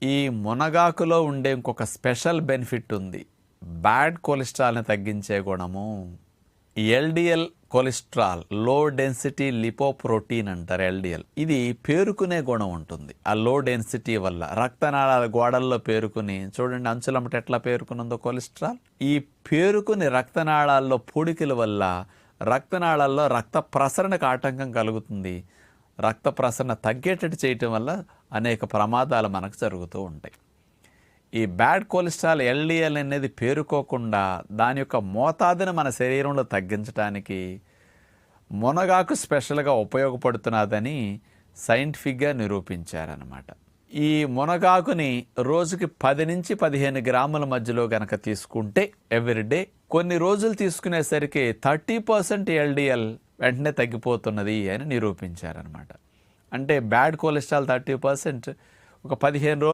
ఈ మునగాకులో ఉండే ఇంకొక స్పెషల్ బెనిఫిట్ ఉంది. బ్యాడ్ కొలెస్ట్రాల్ని తగ్గించే గుణము. LDL cholesterol, low density lipoprotein అంటారు ఎల్డిఎల్. ఇది పేరుకునే గుణం ఉంటుంది. ఆ లో డెన్సిటీ వల్ల రక్తనాళాల గోడల్లో పేరుకుని, చూడండి అంచులమ్మట ఎట్లా పేరుకునుందో కొలెస్ట్రాల్. ఈ పేరుకుని రక్తనాళాల్లో పూడికల వల్ల రక్తనాళాల్లో రక్త ప్రసరణకు ఆటంకం కలుగుతుంది. రక్త ప్రసరణ తగ్గేటట్టు చేయటం వల్ల అనేక ప్రమాదాలు మనకు జరుగుతూ ఉంటాయి. ఈ బ్యాడ్ కొలెస్ట్రాల్ ఎల్డిఎల్ అనేది పేరుకోకుండా దాని యొక్క మోతాదును మన శరీరంలో తగ్గించడానికి మునగాకు స్పెషల్గా ఉపయోగపడుతున్నదని సైంటిఫిక్గా నిరూపించారనమాట. ఈ మునగాకుని రోజుకి 10 నుంచి 15 గ్రాముల మధ్యలో గనక తీసుకుంటే ఎవ్రీడే కొన్ని రోజులు తీసుకునేసరికి 30% ఎల్డిఎల్ వెంటనే తగ్గిపోతున్నది అని నిరూపించారనమాట. అంటే బ్యాడ్ కొలెస్ట్రాల్ 30%, ఒక 15 రోజులు